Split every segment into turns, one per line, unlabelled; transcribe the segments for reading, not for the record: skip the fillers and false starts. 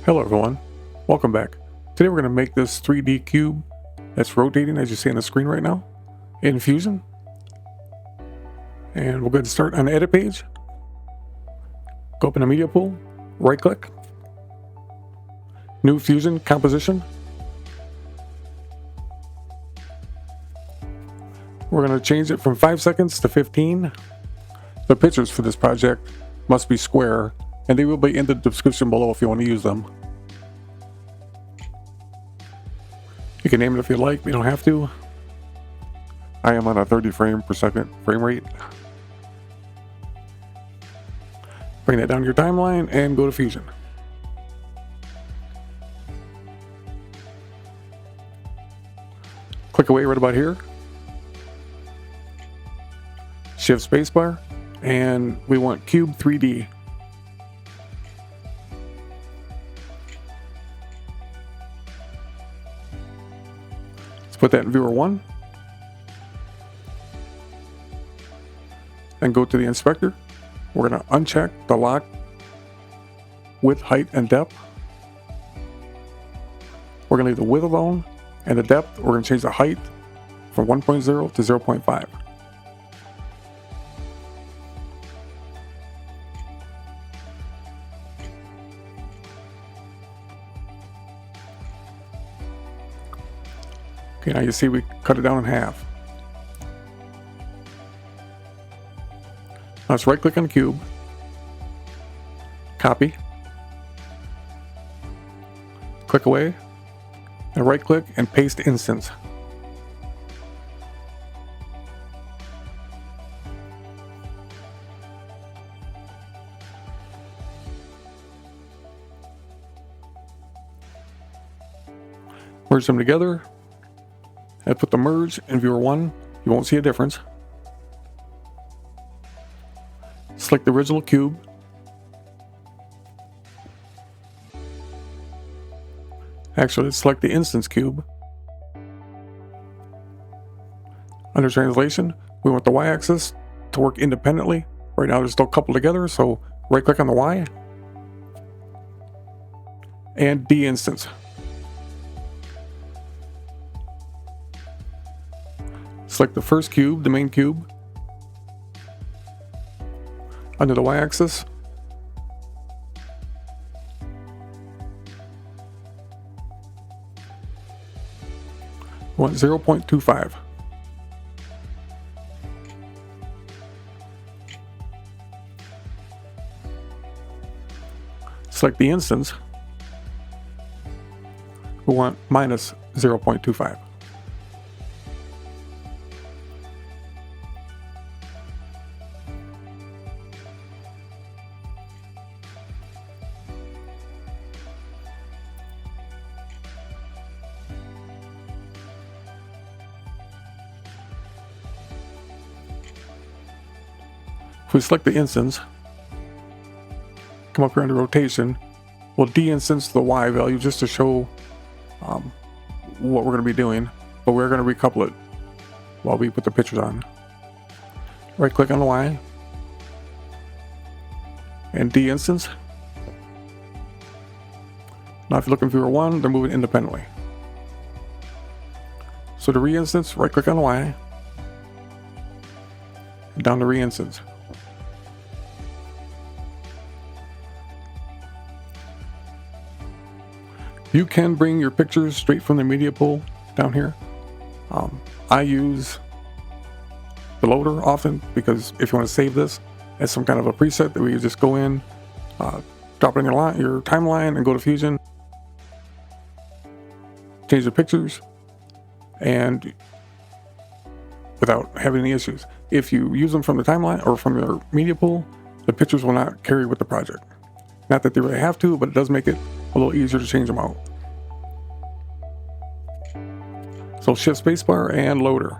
Hello everyone, welcome back. Today we're going to make this 3D cube that's rotating as you see on the screen right now in Fusion. And we'll go ahead and start on the edit page. Go open the media pool, right click, new Fusion composition. We're going to change it from 5 seconds to 15. The pictures for this project must be square, and they will be in the description below if you want to use them. You can name it if you like, but you don't have to. I am on a 30 frame per second frame rate. Bring that down to your timeline and go to Fusion. Click away right about here. Shift spacebar, and we want Cube 3D. Let's put that in Viewer 1. And go to the inspector. We're going to uncheck the lock width, height, and depth. We're going to leave the width alone, and the depth, we're going to change the height from 1.0 to 0.5. Okay, now you see we cut it down in half. Now let's right click on the cube, copy, click away, and right click and paste instance. Merge them together. I put the merge in Viewer 1. You won't see a difference. Select the original cube. Actually, let's select the instance cube. Under translation, we want the y-axis to work independently. Right now they're still coupled together, so right click on the y and de-instance. Select the first cube, the main cube. Under the y-axis, we want 0.25. Select the instance. We want minus 0.25. If we select the instance, come up here under rotation, we'll de-instance the Y value just to show what we're going to be doing, but we're going to recouple it while we put the pictures on. Right click on the Y and de-instance. Now if you look in Viewer 1, they're moving independently. So to re-instance, right click on the Y and down to re-instance. You can bring your pictures straight from the media pool down here. I use the loader often because if you want to save this as some kind of a preset that we just go in, drop it in your timeline and go to Fusion, change the pictures, and without having any issues. If you use them from the timeline or from your media pool, the pictures will not carry with the project. Not that they really have to, but it does make it a little easier to change them out. So shift spacebar and loader.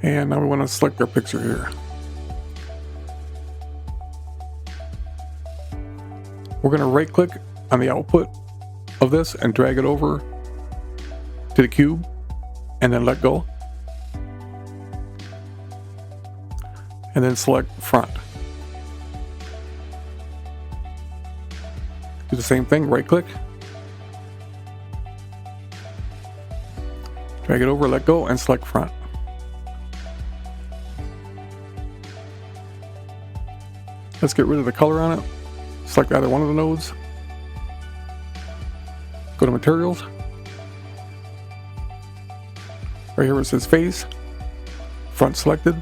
And now we want to select our picture here. We're going to right click on the output of this and drag it over to the cube and then let go. and then select front. Do the same thing, right click, drag it over, let go, and select front. Let's get rid of the color on it. Select either one of the nodes. Go to materials. Right here where it says face, front selected.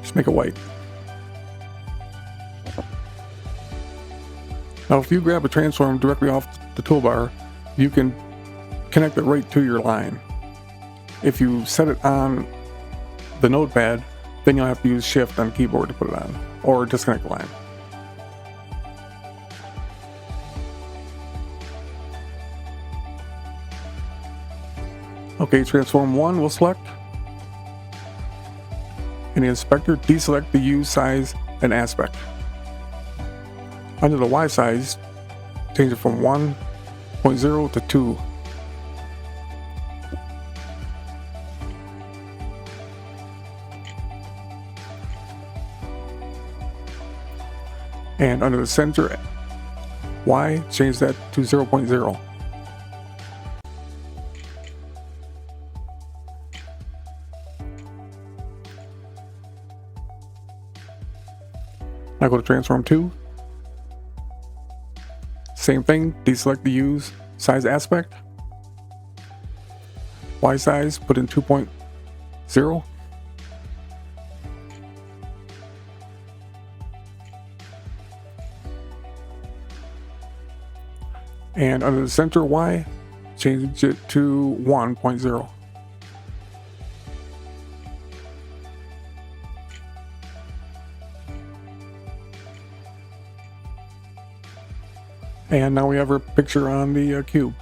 Just make it white. Now if you grab a transform directly off the toolbar, you can connect it right to your line. If you set it on the notepad, then you'll have to use shift on the keyboard to put it on, or disconnect the line. Okay, transform 1 we'll select. In the inspector, deselect the use size and aspect. Under the Y size, change it from 1.0 to 2. And under the center Y, change that to 0.0. Now go to transform 2. Same thing, deselect the use size aspect. Y size, put in 2.0. And under the center Y, change it to 1.0. And now we have our picture on the cube.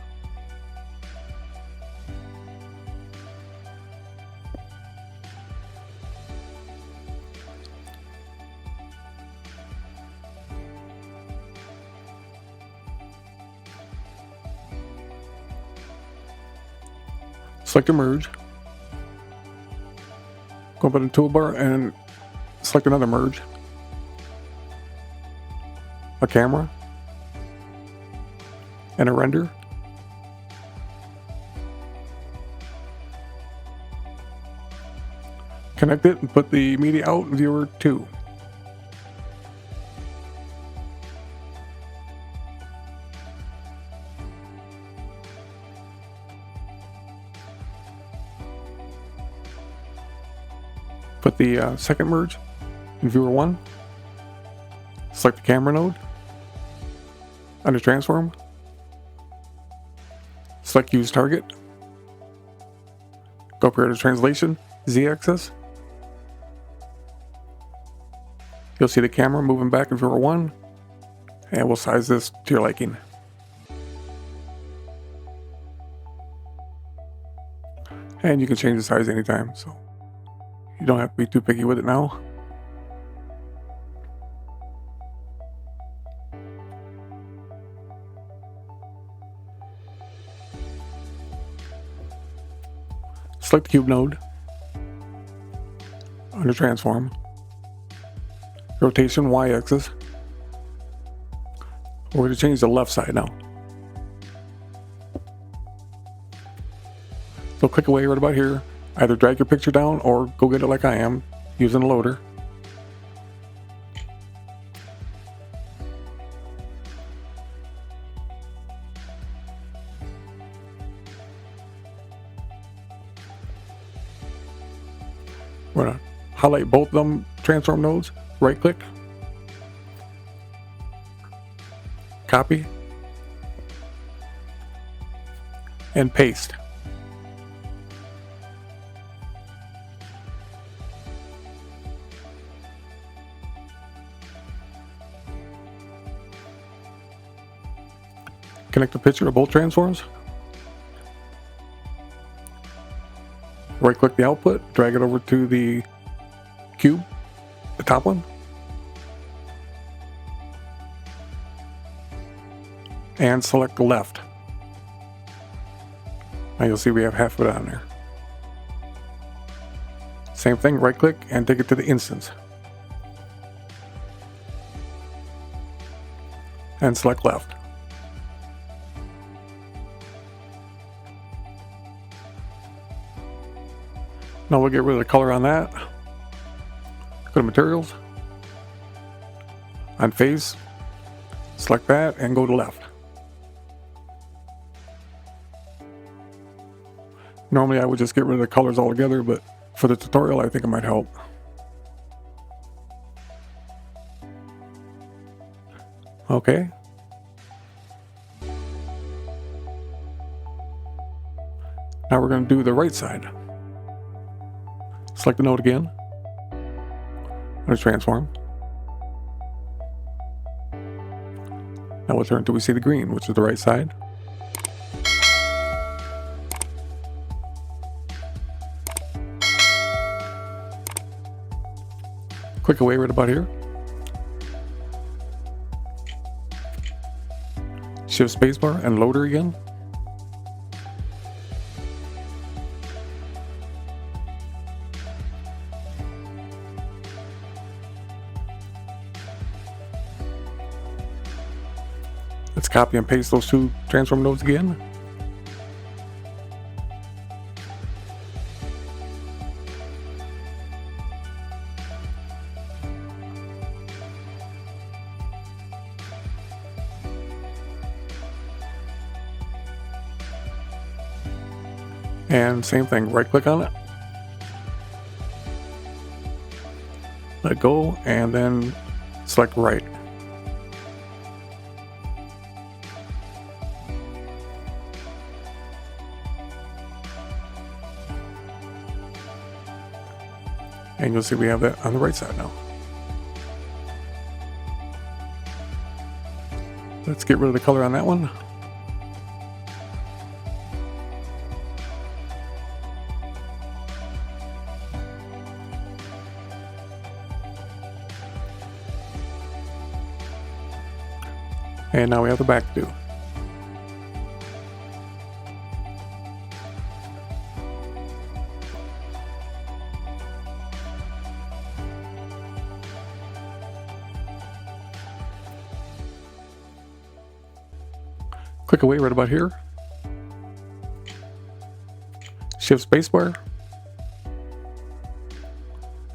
Select a merge. Go up in the toolbar and select another merge. A camera. And a render. Connect it and put the media out in viewer 2. Put the second merge in viewer 1. Select the camera node. Under transform, select use target. Go up here to translation, Z-axis. You'll see the camera moving back in viewer 1, and we'll size this to your liking. And you can change the size anytime, so you don't have to be too picky with it now. Select the cube node. Under transform, rotation Y-axis. We're going to change the left side now. So click away right about here. Either drag your picture down or go get it like I am using a loader. We're going to highlight both of them transform nodes, right click, copy, and paste. Connect the picture to both transforms. Right click the output, drag it over to the cube, the top one. And select the left. Now you'll see we have half of it on there. Same thing, right click and take it to the instance. And select left. Now we'll get rid of the color on that. Go to materials. On face, select that and go to left. Normally I would just get rid of the colors altogether, but for the tutorial I think it might help. Okay. Now we're going to do the right side. Select the node again. Let's transform. Now we'll turn until we see the green, which is the right side. Click away right about here. Shift spacebar and loader again. Let's copy and paste those two transform nodes again. And same thing, right click on it. Let go and then select right. And you'll see we have that on the right side now. Let's get rid of the color on that one. And now we have the back to do. Click away right about here. Shift spacebar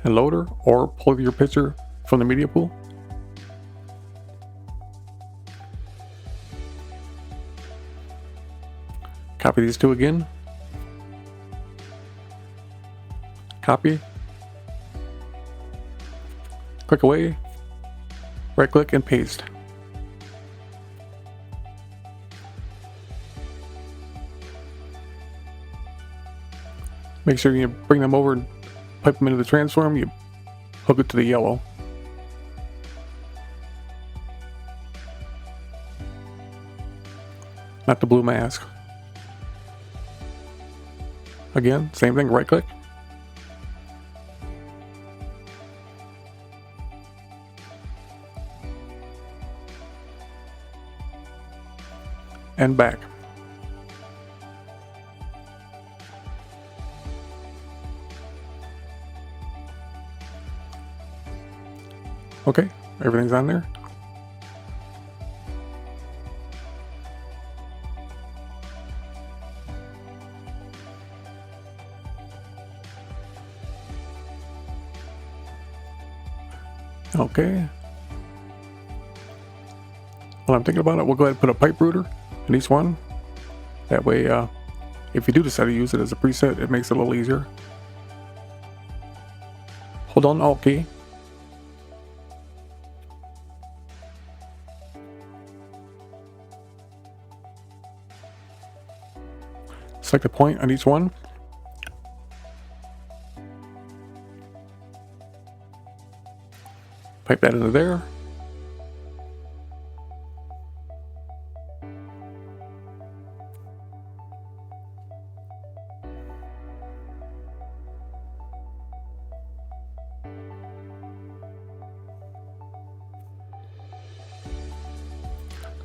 and loader, or pull your picture from the media pool. Copy these two again. Copy. Click away. Right click and paste. Make sure you bring them over and pipe them into the transform. You hook it to the yellow. Not the blue mask. Again, same thing, right click. And back. Okay, everything's on there. Okay. While I'm thinking about it, we'll go ahead and put a pipe router in each one. That way, if you do decide to use it as a preset, it makes it a little easier. Hold on the Alt key. Select a point on each one. Pipe that into there.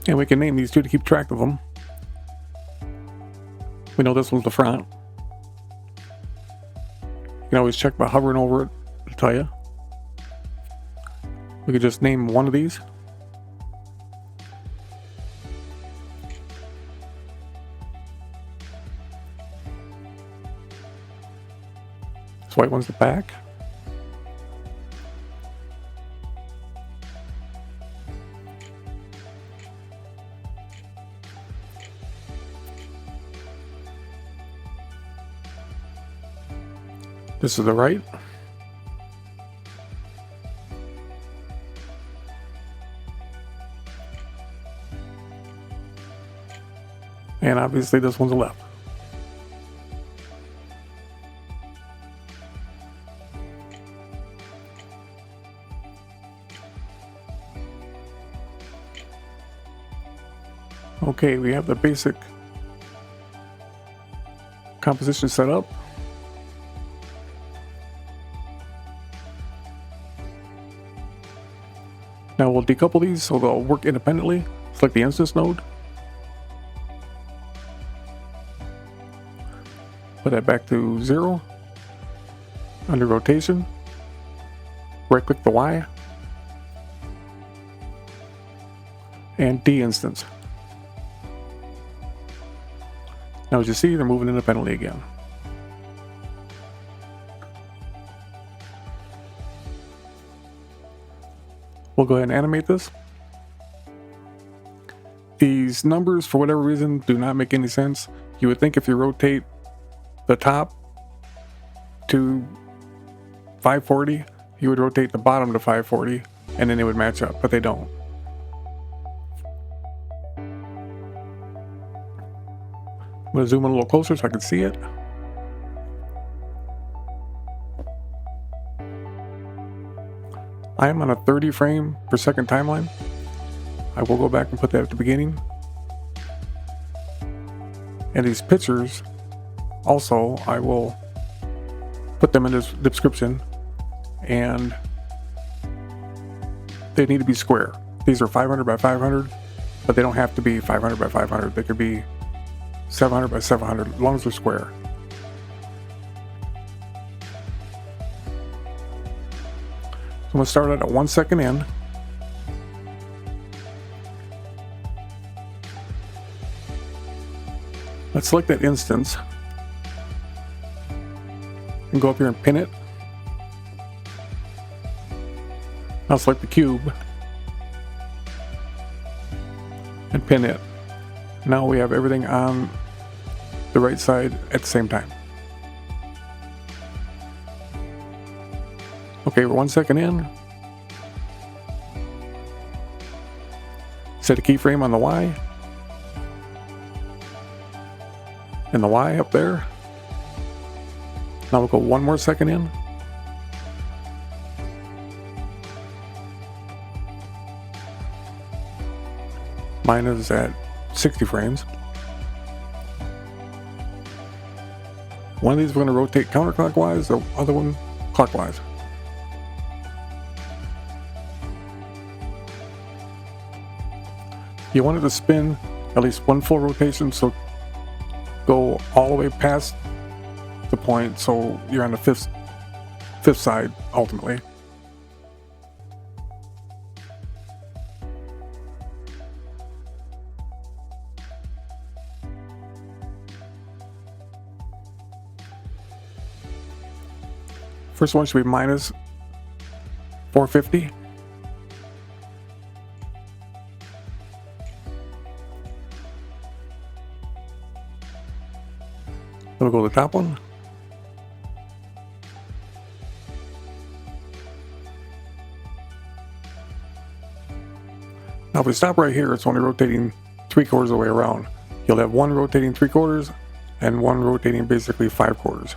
And we can name these two to keep track of them. We know this one's the front. You can always check by hovering over it to tell you. We could just name one of these. This white one's the back. This is the right. And obviously this one's the left. Okay, we have the basic composition set up. Now we'll decouple these so they'll work independently. Select the instance node. Put that back to 0. Under rotation, right click the Y and de-instance. Now as you see, they're moving independently again. We'll go ahead and animate this. These numbers, for whatever reason, do not make any sense. You would think if you rotate the top to 540, you would rotate the bottom to 540, and then they would match up, but they don't. I'm going to zoom in a little closer so I can see it. I am on a 30 frame per second timeline. I will go back and put that at the beginning. And these pictures, also, I will put them in the description, and they need to be square. These are 500 by 500, but they don't have to be 500 by 500. They could be 700 by 700, as long as they're square. I'm going to start it at 1 second in. Let's select that instance and go up here and pin it. Now select the cube and pin it. Now we have everything on the right side at the same time. Okay, we're 1 second in. Set a keyframe on the Y. And the Y up there. Now we'll go 1 more second in. Mine is at 60 frames. One of these we're going to rotate counterclockwise, the other one clockwise. You want it to spin at least 1 full rotation, so go all the way past the point, so you're on the fifth side ultimately. First one should be minus 450. Then we'll go to the top one. Now if we stop right here, it's only rotating 3/4 of the way around. You'll have one rotating 3/4 and one rotating basically 5/4.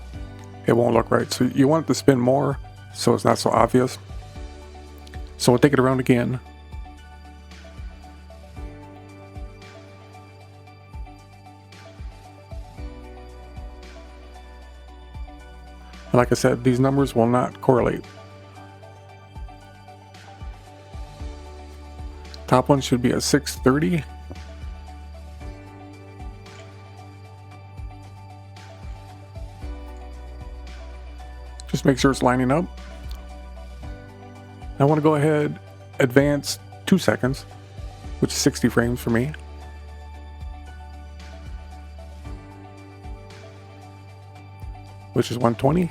It won't look right. So you want it to spin more so it's not so obvious. So we'll take it around again. And like I said, these numbers will not correlate. Top one should be a 630. Just make sure it's lining up. Now I want to go ahead, advance 2 seconds, which is 60 frames for me. Which is 120.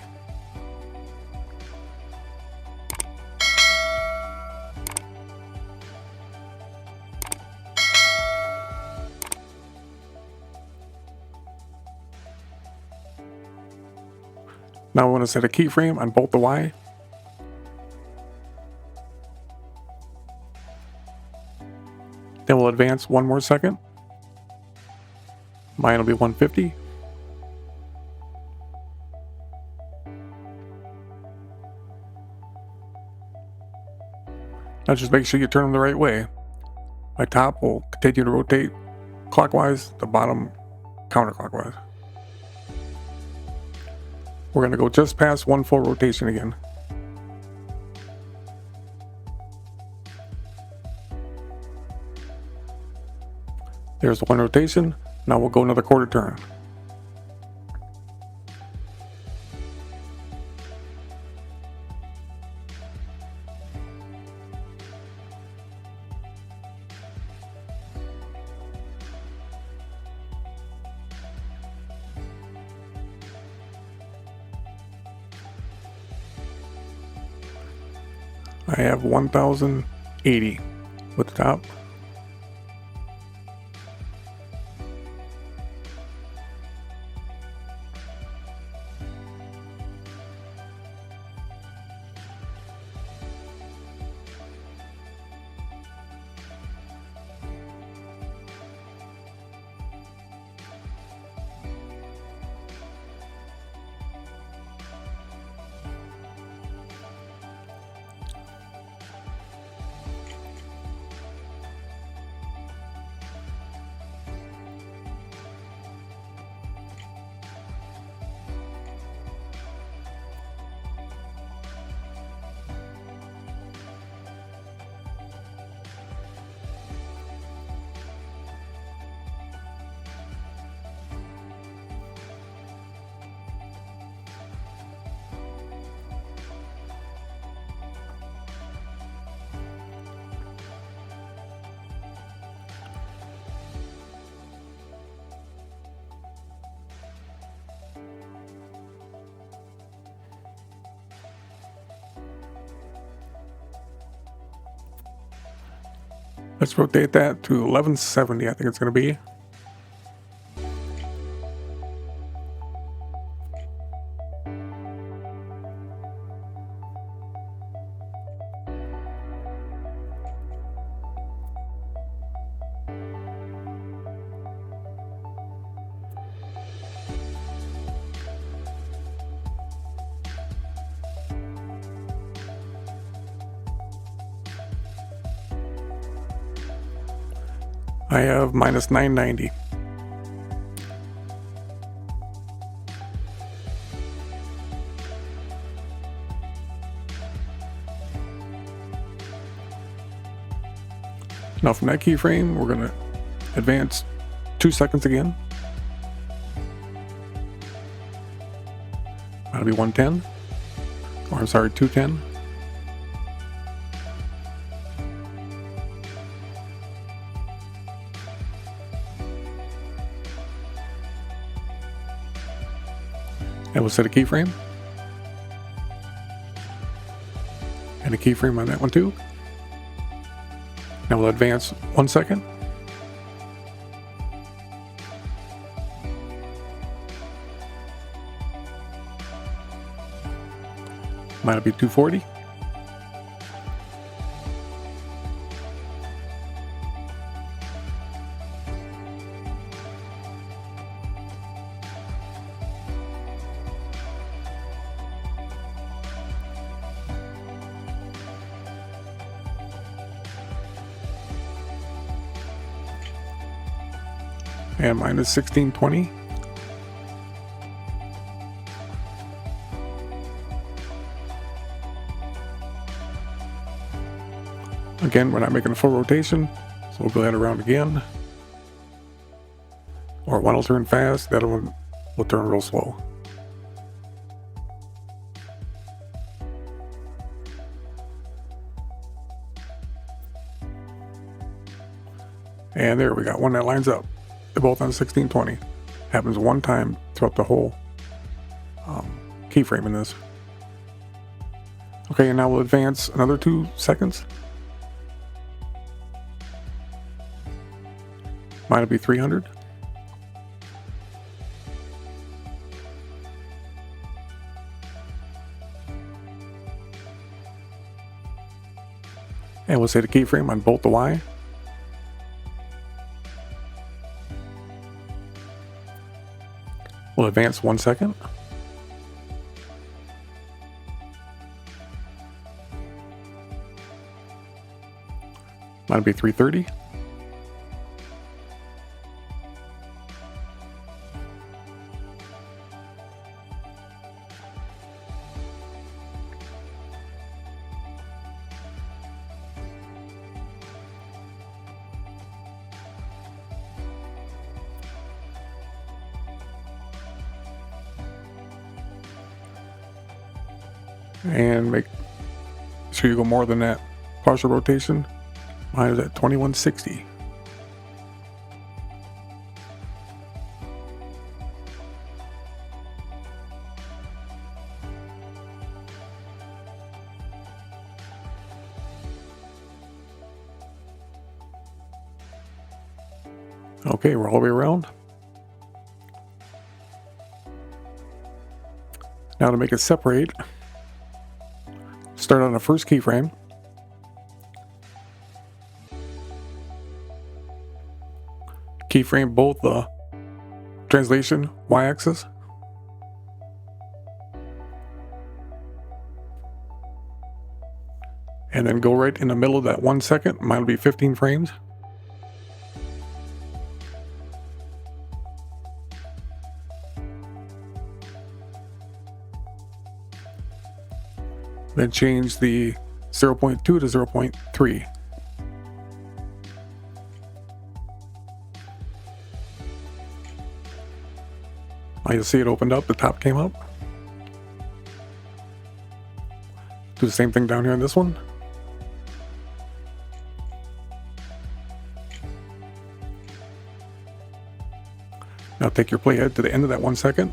Now I want to set a keyframe on both the Y. Then we'll advance 1 more second. Mine will be 150. Now just make sure you turn them the right way. My top will continue to rotate clockwise, the bottom counterclockwise. We're going to go just past 1 full rotation again. There's 1 rotation. Now we'll go another quarter turn. I have 1080 with the top. Let's rotate that to 1170, I think it's going to be. I have minus 990. Now from that keyframe, we're going to advance 2 seconds again. That'll be 110. Or I'm sorry, 210. And we'll set a keyframe. And a keyframe on that one too. Now we'll advance 1 second. Might be 240. And minus 1620. Again, we're not making a full rotation, so we'll go ahead around again. Or one will turn fast, the other one will turn real slow. And there we got one that lines up. They're both on 1620. Happens one time throughout the whole keyframe in this. Okay, and now we'll advance another 2 seconds. Mine will be 300. And we'll set a keyframe on both the Y. We'll advance 1 second. Might be 330. And make sure you go more than that partial rotation. Mine is at 2160. Okay, we're all the way around. Now to make it separate, start on the first keyframe. Keyframe both the translation y-axis. And then go right in the middle of that 1 second. Mine will be 15 frames. Then change the 0.2 to 0.3. Now you'll see it opened up, the top came up. Do the same thing down here on this one. Now take your playhead to the end of that 1 second.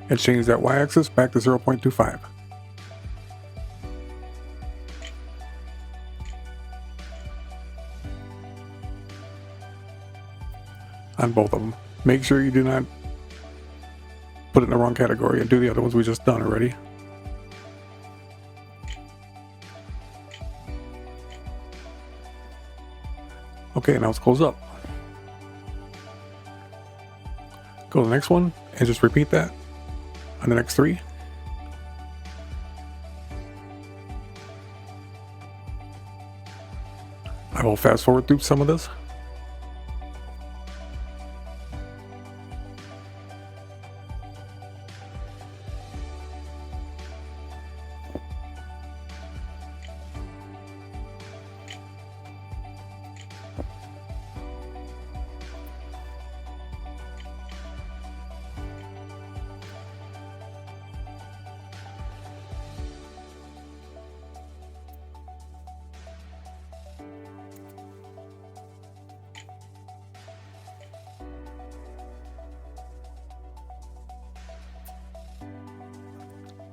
And change that y-axis back to 0.25. On both of them. Make sure you do not put it in the wrong category and do the other ones we just done already. Okay, now let's close up. Go to the next one and just repeat that on the next 3. I will fast forward through some of this.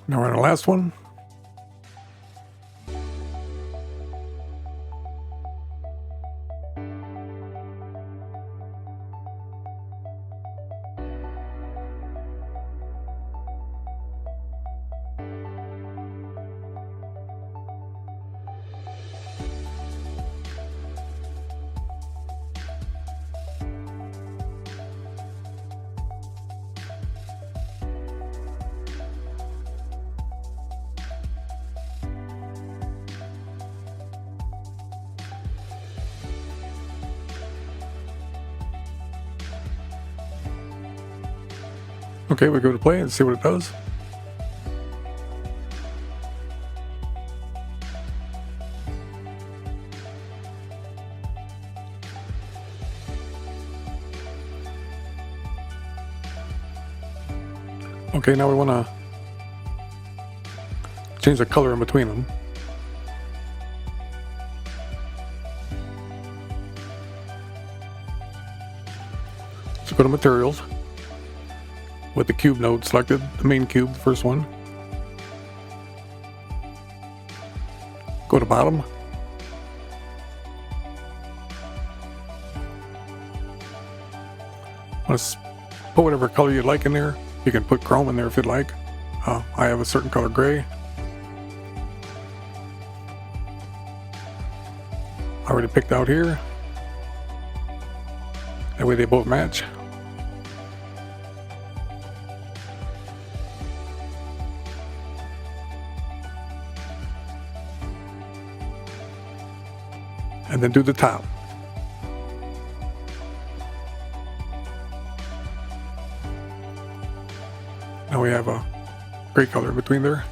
Now we're on the last one. Okay, we go to play and see what it does. Okay, now we want to change the color in between them. So go to Materials with the cube node selected, the main cube, the first one. Go to Bottom. Let's put whatever color you'd like in there. You can put chrome in there if you'd like. I have a certain color gray. Already picked out here. That way they both match. And then do the top. Now we have a gray color in between there.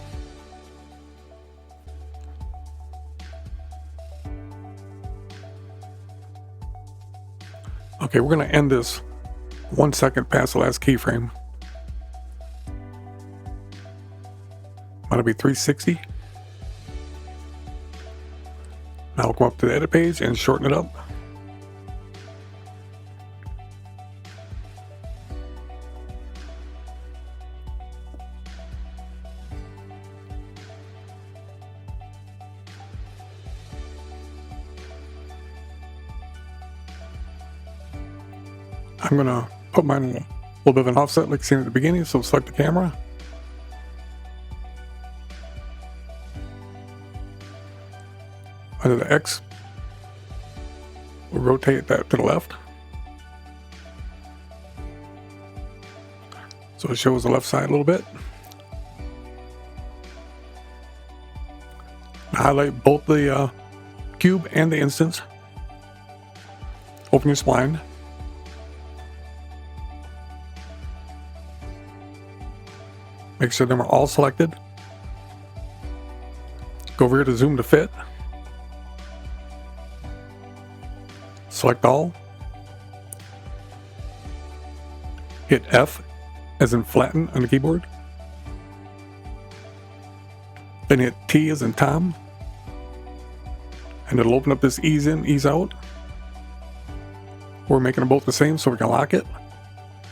Okay, we're going to end this 1 second past the last keyframe. That'll be 360. Now we'll go up to the edit page and shorten it up. I'm going to put mine in a little bit of an offset like seen at the beginning, so select the camera. Under the X, we'll rotate that to the left. So it shows the left side a little bit. Highlight both the cube and the instance. Open your spline. Make sure them are all selected. Go over here to zoom to fit. Select all. Hit F as in flatten on the keyboard. Then hit T as in Tom. And it'll open up this ease in, ease out. We're making them both the same so we can lock it.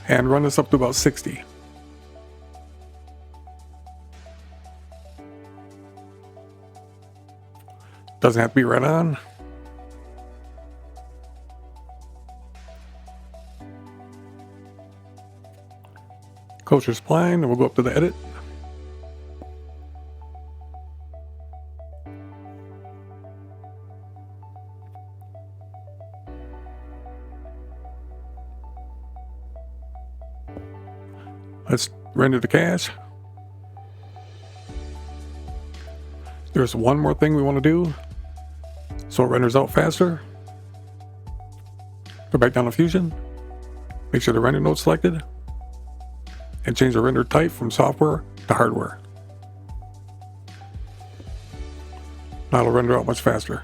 And run this up to about 60. Doesn't have to be right on. Close your spline and we'll go up to the edit. Let's render the cache. There's one more thing we want to do so it renders out faster. Go back down to Fusion. Make sure the render node's selected. And change the render type from software to hardware. Now it'll render out much faster.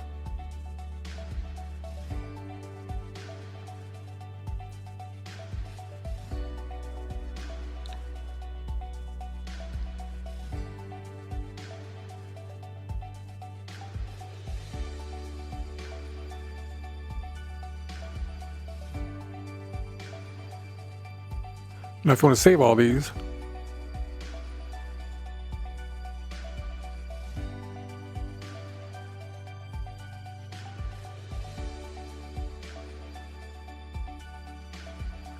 Now if you want to save all these,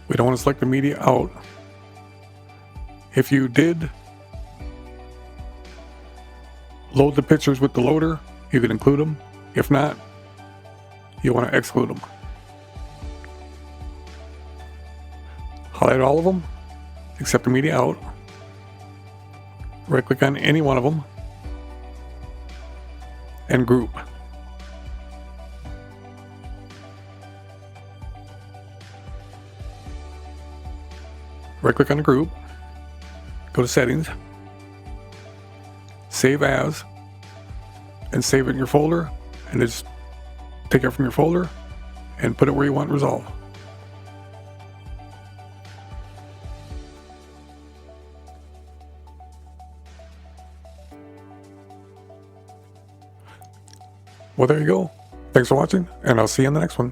we don't want to select the media out. If you did load the pictures with the loader, you can include them. If not, you want to exclude them. Highlight all of them except the media out. Right click on any one of them and group. Right click on the group, go to settings, save as, and save it in your folder, and just take it from your folder and put it where you want Resolve. Well, there you go. Thanks for watching, and I'll see you in the next one.